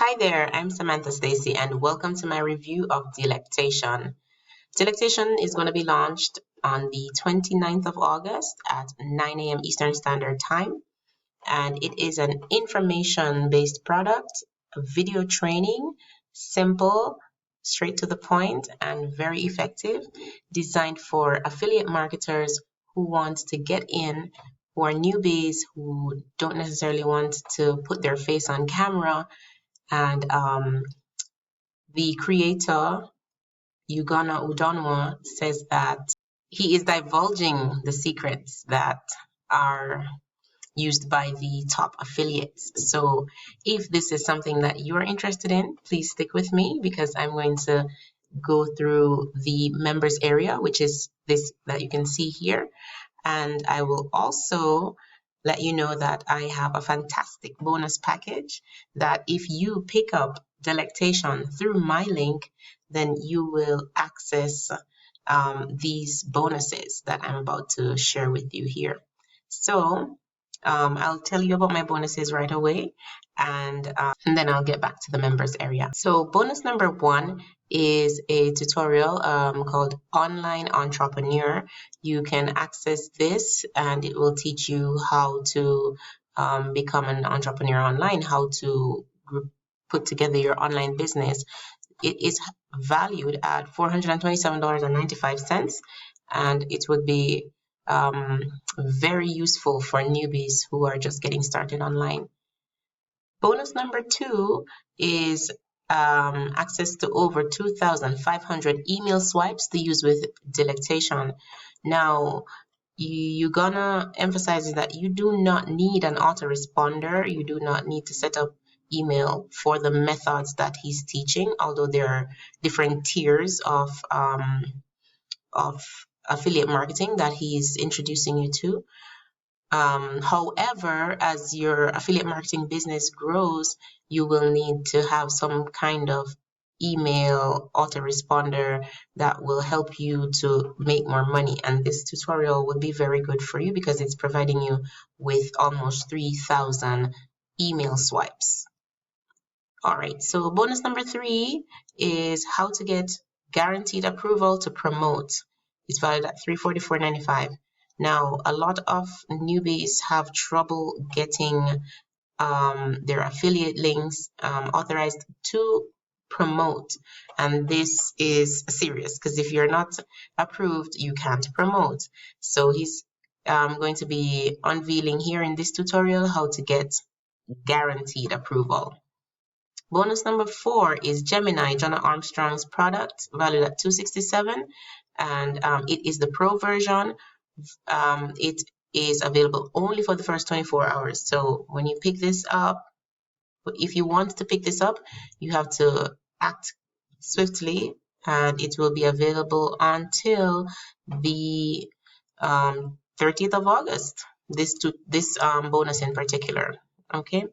Hi there, I'm Samantha Stacy and welcome to my review of Delectation. Delectation is going to be launched on the 29th of August at 9 a.m. Eastern Standard Time, and it is an information-based product, a video training, simple, straight to the point, and very effective, designed for affiliate marketers who want to get in, who are newbies, who don't necessarily want to put their face on camera, and the creator, Ugana Udonwa, says that he is divulging the secrets that are used by the top affiliates. So if this is something that you are interested in, please stick with me because I'm going to go through the members area, which is this that you can see here. And I will also let you know that I have a fantastic bonus package that if you pick up Delectation through my link, then you will access these bonuses that I'm about to share with you here. So I'll tell you about my bonuses right away, and then I'll get back to the members area. So bonus number 1 is a tutorial called Online Entrepreneur. You can access this and it will teach you how to become an entrepreneur online, how to put together your online business. It is valued at $427.95, and it would be very useful for newbies who are just getting started online. Bonus number 2 is access to over 2,500 email swipes to use with Delectation. Now, you're gonna emphasize that you do not need an autoresponder. You do not need to set up email for the methods that he's teaching, although there are different tiers of affiliate marketing that he's introducing you to. However, as your affiliate marketing business grows, you will need to have some kind of email autoresponder that will help you to make more money. And this tutorial will be very good for you because it's providing you with almost 3,000 email swipes. All right, so bonus number 3 is how to get guaranteed approval to promote. It's valued at $344.95. Now, a lot of newbies have trouble getting their affiliate links authorized to promote, and this is serious because if you're not approved, you can't promote. So he's going to be unveiling here in this tutorial how to get guaranteed approval. Bonus number 4 is Gemini, John Armstrong's product, valued at $267, and it is the pro version. It is available only for the first 24 hours. So when you pick this up, if you want to pick this up, you have to act swiftly, and it will be available until the 30th of August. This bonus in particular. Okay.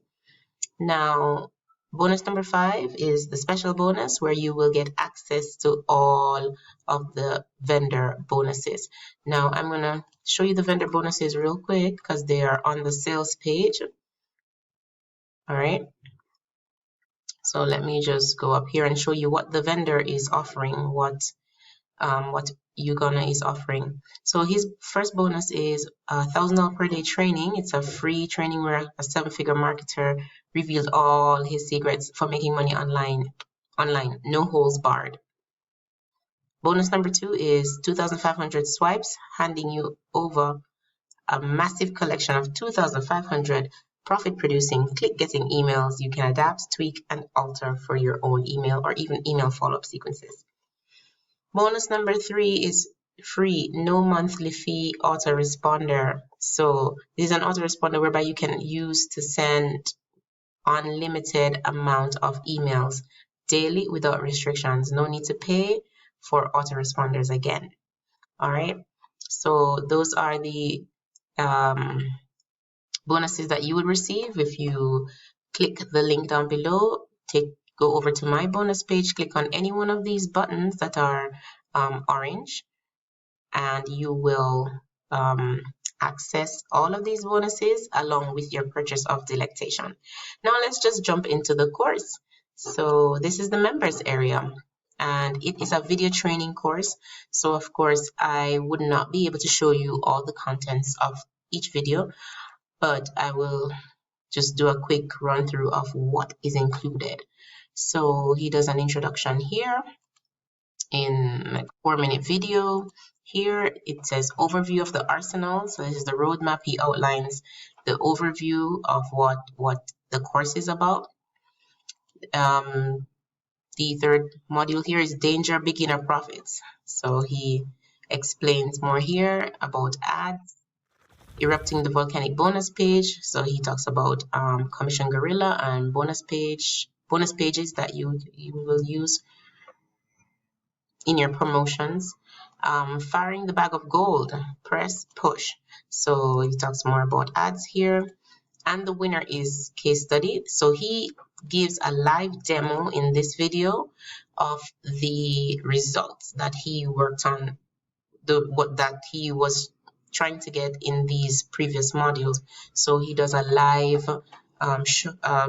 Now, bonus number 5 is the special bonus where you will get access to all of the vendor bonuses. Now, I'm going to show you the vendor bonuses real quick because they are on the sales page. All right. So let me just go up here and show you what the vendor is offering, what Ugana is offering. So his first bonus is $1,000 per day training. It's a free training where a 7-figure marketer revealed all his secrets for making money online, no holes barred. Bonus number 2 is 2,500 swipes, handing you over a massive collection of 2,500 profit-producing click-getting emails you can adapt, tweak, and alter for your own email or even email follow-up sequences. Bonus number 3 is free, no monthly fee autoresponder. So this is an autoresponder whereby you can use to send unlimited amount of emails daily without restrictions. No need to pay for autoresponders again. All right. So those are the bonuses that you would receive if you click the link down below. Go over to my bonus page, click on any one of these buttons that are orange, and you will access all of these bonuses along with your purchase of Delectation. Now let's just jump into the course. So this is the members area, and it is a video training course. So of course, I would not be able to show you all the contents of each video, but I will just do a quick run through of what is included. So he does an introduction here in like 4-minute video. Here it says overview of the arsenal. So this is the roadmap. He outlines the overview of what the course is about. The third module here is danger beginner profits. So he explains more here about ads, erupting the volcanic bonus page. So he talks about commission gorilla and bonus pages that you will use in your promotions. Firing the bag of gold, press push. So he talks more about ads here. And the winner is case study. So he gives a live demo in this video of the results that he worked on, that he was trying to get in these previous modules. So he does a live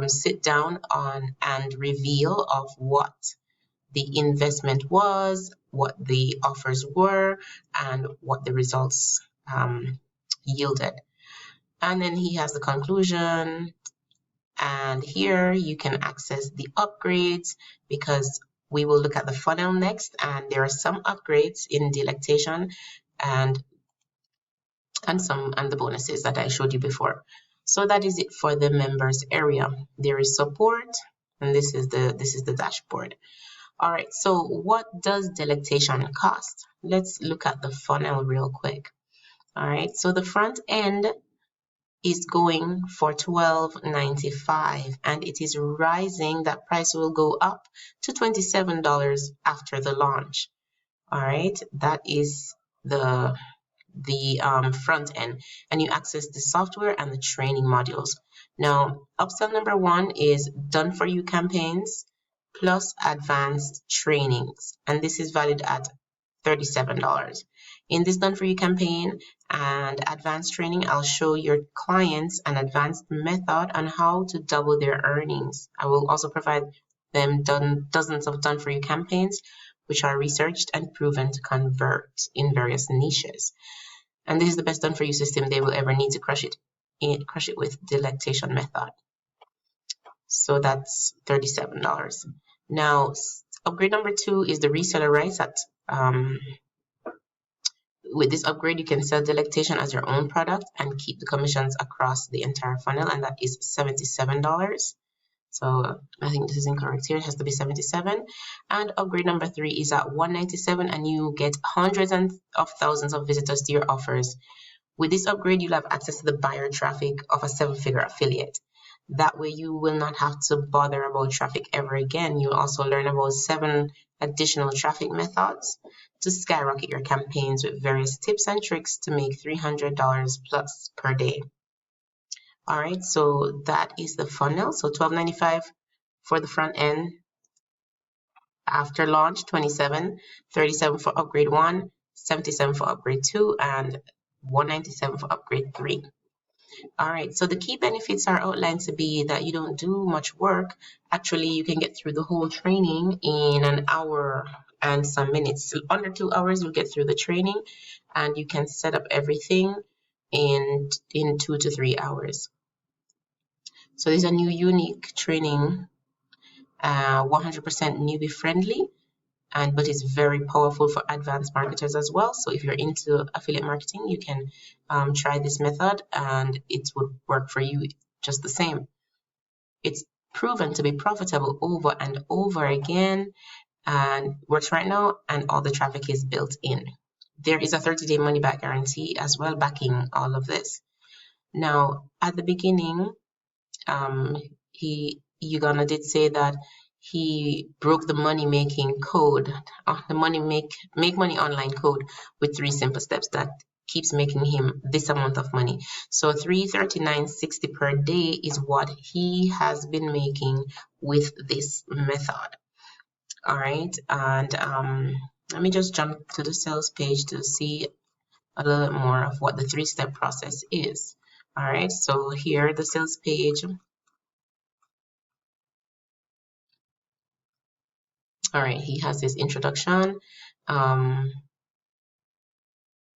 sit down on and reveal of what the investment was, what the offers were, and what the results yielded. And then he has the conclusion, and here you can access the upgrades, because we will look at the funnel next, and there are some upgrades in Delectation and the bonuses that I showed you before. So that is it for the members area. There is support, and this is the dashboard. All right, so what does Delectation cost? Let's look at the funnel real quick. All right, so the front end is going for $12.95, and it is rising. That price will go up to $27 after the launch. All right, that is the front end, and you access the software and the training modules. Now, upsell number 1 is done for you campaigns plus advanced trainings, and this is valued at $37. In this done for you campaign and advanced training, I'll show your clients an advanced method on how to double their earnings. I will also provide them dozens of done for you campaigns which are researched and proven to convert in various niches. And this is the best done for you system they will ever need to crush it with Delectation method. So that's $37. Now, upgrade number 2 is the reseller rights. With this upgrade, you can sell Delectation as your own product and keep the commissions across the entire funnel, and that is $77. So I think this is incorrect here. It has to be 77. And upgrade number 3 is at $197, and you get hundreds of thousands of visitors to your offers. With this upgrade, you'll have access to the buyer traffic of a 7-figure affiliate. That way you will not have to bother about traffic ever again. You'll also learn about 7 additional traffic methods to skyrocket your campaigns with various tips and tricks to make $300 plus per day. All right, so that is the funnel. So $12.95 for the front end. After launch, $27, $37 for upgrade 1, $77 for upgrade 2, and $197 for upgrade 3. All right, so the key benefits are outlined to be that you don't do much work. Actually, you can get through the whole training in an hour and some minutes. So under 2 hours, you'll get through the training, and you can set up everything in 2 to 3 hours. So there's a new unique training, 100% newbie friendly, but it's very powerful for advanced marketers as well. So if you're into affiliate marketing, you can try this method, and it would work for you just the same. It's proven to be profitable over and over again, and works right now, and all the traffic is built in. There is a 30-day money-back guarantee as well backing all of this. Now, at the beginning, Uganda did say that he broke the money-making code, the make money online code, with 3 simple steps that keeps making him this amount of money. So $339.60 per day is what he has been making with this method. All right, and let me just jump to the sales page to see a little bit more of what the 3-step process is. All right, so here the sales page. All right, he has his introduction.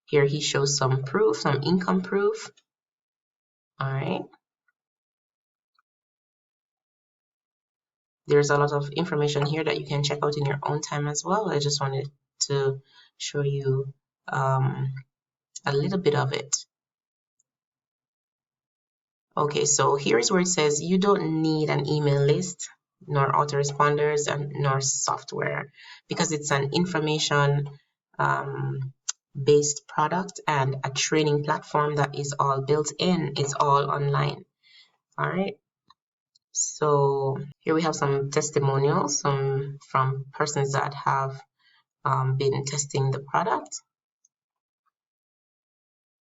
Here he shows some proof, some income proof. All right. There's a lot of information here that you can check out in your own time as well. I just wanted to show you a little bit of it. Okay, so here's where it says you don't need an email list, nor autoresponders, and nor software, because it's an information based product and a training platform that is all built in. It's all online. All right. So here we have some testimonials from persons that have been testing the product.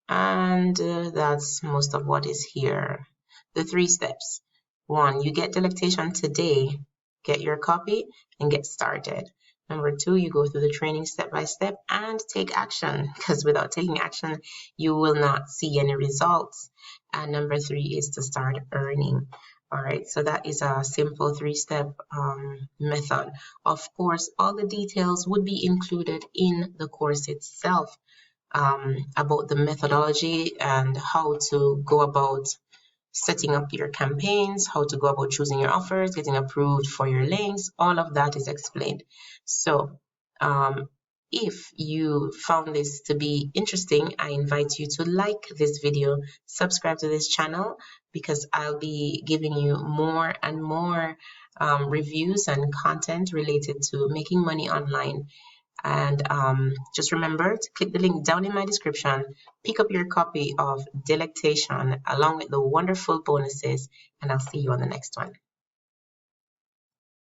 And that's most of what is here. The 3 steps. 1, you get Delectation today, get your copy and get started. Number 2, you go through the training step by step and take action, because without taking action, you will not see any results. And number 3 is to start earning. All right, so that is a simple 3-step method. Of course, all the details would be included in the course itself. About the methodology and how to go about setting up your campaigns, how to go about choosing your offers, getting approved for your links, all of that is explained. So if you found this to be interesting, I invite you to like this video, subscribe to this channel, because I'll be giving you more and more reviews and content related to making money online. And just remember to click the link down in my description, pick up your copy of Delectation along with the wonderful bonuses, and I'll see you on the next one.